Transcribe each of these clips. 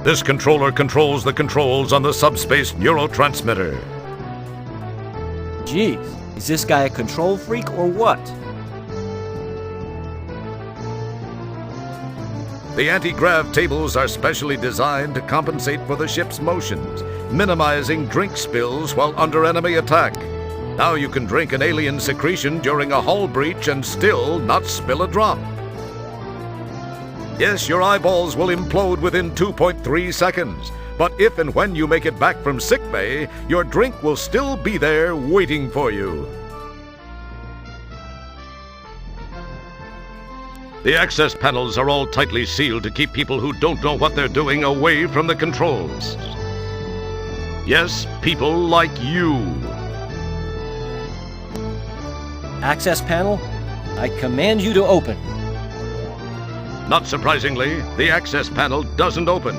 This controller controls the controls on the subspace neurotransmitter. Geez, is this guy a control freak or what? The anti-grav tables are specially designed to compensate for the ship's motions, minimizing drink spills while under enemy attack. Now you can drink an alien secretion during a hull breach and still not spill a drop. Yes, your eyeballs will implode within 2.3 seconds, but if and when you make it back from sickbay, your drink will still be there waiting for you. The access panels are all tightly sealed to keep people who don't know what they're doing away from the controls. Yes, people like you. Access panel, I command you to open. Not surprisingly, the access panel doesn't open,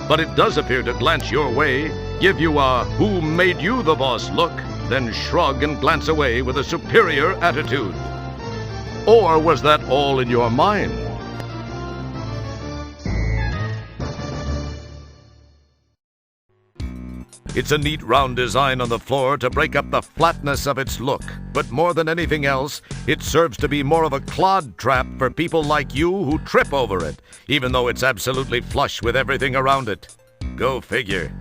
but it does appear to glance your way, give you a "who made you the boss" look, then shrug and glance away with a superior attitude. Or was that all in your mind? It's a neat round design on the floor to break up the flatness of its look, but more than anything else, it serves to be more of a clod trap for people like you who trip over it, even though it's absolutely flush with everything around it. Go figure.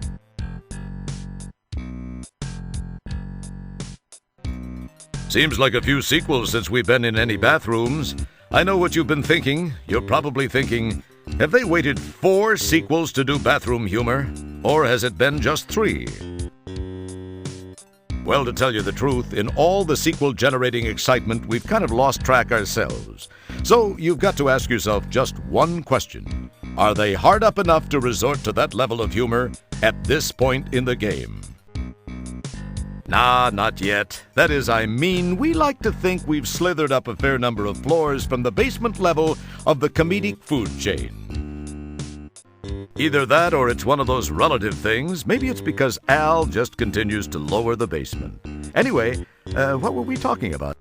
Seems like a few sequels since we've been in any bathrooms. I know what you've been thinking. You're probably thinking, have they waited 4 sequels to do bathroom humor? Or has it been just 3? Well, to tell you the truth, in all the sequel-generating excitement, we've kind of lost track ourselves. So you've got to ask yourself just one question. Are they hard up enough to resort to that level of humor at this point in the game? Nah, not yet. That is, we like to think we've slithered up a fair number of floors from the basement level of the comedic food chain. Either that or it's one of those relative things. Maybe it's because Al just continues to lower the basement. Anyway, what were we talking about?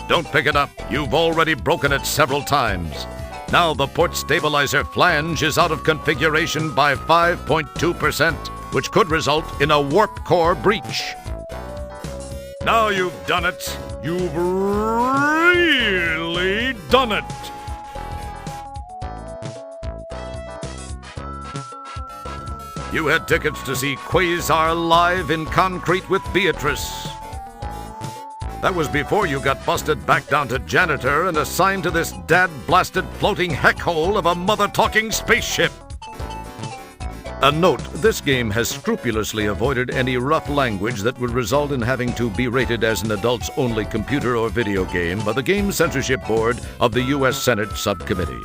Don't pick it up. You've already broken it several times. Now the port stabilizer flange is out of configuration by 5.2%, which could result in a warp core breach. Now you've done it. You've really done it. You had tickets to see Quasar live in concrete with Beatrice. That was before you got busted back down to janitor and assigned to this dad-blasted floating heck hole of a mother-talking spaceship. A note, this game has scrupulously avoided any rough language that would result in having to be rated as an adults-only computer or video game by the Game Censorship Board of the U.S. Senate Subcommittee.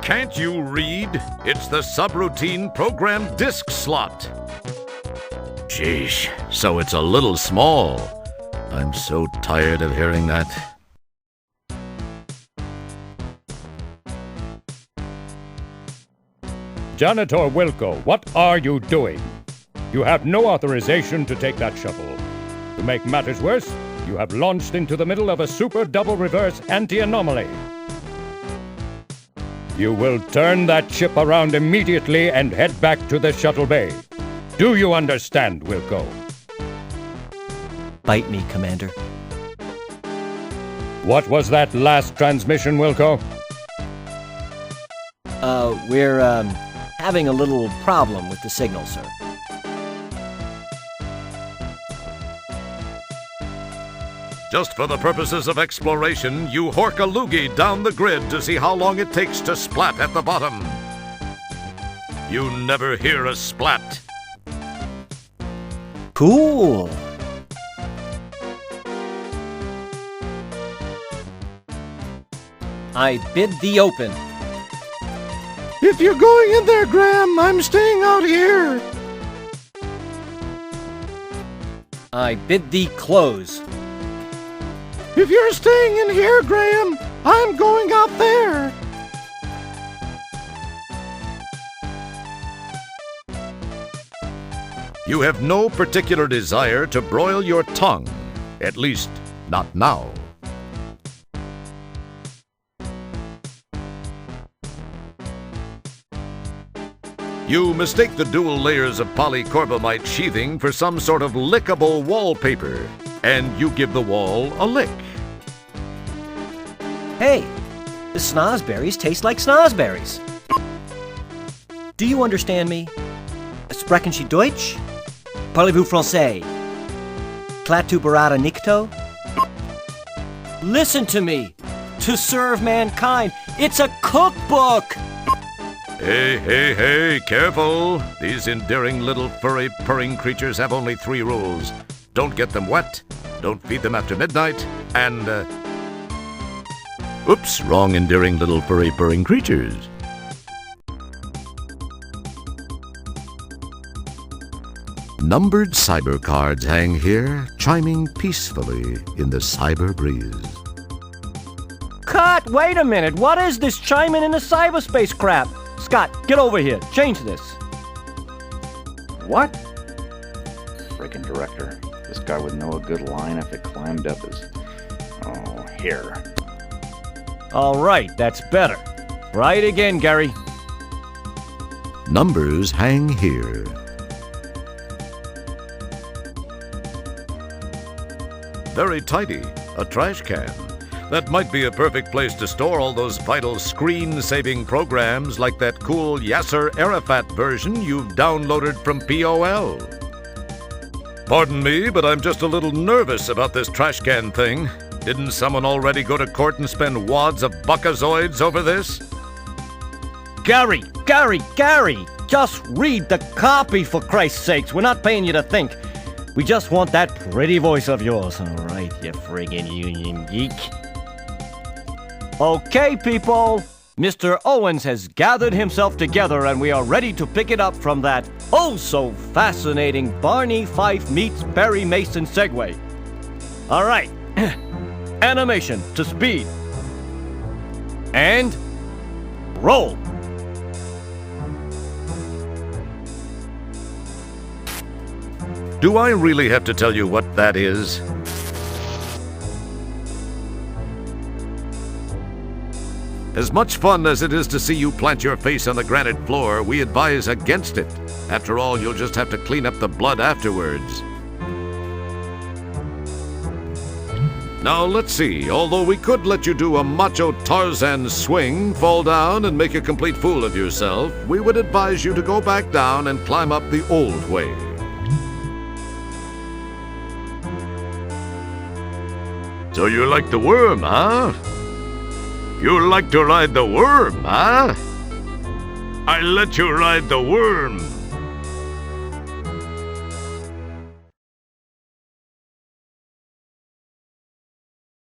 Can't you read? It's the subroutine program disk slot. Sheesh, so it's a little small. I'm so tired of hearing that. Janitor Wilco, what are you doing? You have no authorization to take that shuttle. To make matters worse, you have launched into the middle of a super double reverse anti-anomaly. You will turn that ship around immediately and head back to the shuttle bay. Do you understand, Wilco? Bite me, Commander. What was that last transmission, Wilco? We're having a little problem with the signal, sir. Just for the purposes of exploration, you hork a Lugi down the grid to see how long it takes to splat at the bottom. You never hear a splat. Cool. I bid thee open. If you're going in there, Graham, I'm staying out here. I bid thee close. If you're staying in here, Graham, I'm going out there. You have no particular desire to broil your tongue, At least, not now. You mistake the dual layers of polycarbonate sheathing for some sort of lickable wallpaper, and you give the wall a lick. Hey, the snozberries taste like snozberries. Do you understand me? Sprechen Sie Deutsch? Parlez-vous français? Klaatu barada nikto? Listen to me! To serve mankind, it's a cookbook! Hey, careful! These endearing little furry purring creatures have only 3 rules. Don't get them wet, don't feed them after midnight, and, oops, wrong endearing little furry purring creatures. Numbered cyber cards hang here, chiming peacefully in the cyber breeze. Cut! Wait a minute! What is this chiming in the cyberspace crap? Scott, get over here. Change this. What? Frickin' director. This guy would know a good line if it climbed up his... Oh, here. All right, that's better. Right again, Gary. Numbers hang here. Very tidy. A trash can. That might be a perfect place to store all those vital screen-saving programs like that cool Yasser Arafat version you've downloaded from POL. Pardon me, but I'm just a little nervous about this trash can thing. Didn't someone already go to court and spend wads of buckazoids over this? Gary! Just read the copy, for Christ's sakes. We're not paying you to think. We just want that pretty voice of yours, all right, you friggin' union geek. Okay, people. Mr. Owens has gathered himself together and we are ready to pick it up from that oh-so-fascinating Barney Fife meets Perry Mason segue. All right. Animation to speed. And roll. Do I really have to tell you what that is? As much fun as it is to see you plant your face on the granite floor, we advise against it. After all, you'll just have to clean up the blood afterwards. Now, let's see. Although we could let you do a macho Tarzan swing, fall down, and make a complete fool of yourself, we would advise you to go back down and climb up the old way. So you like the worm, huh? You like to ride the worm, huh? I let you ride the worm.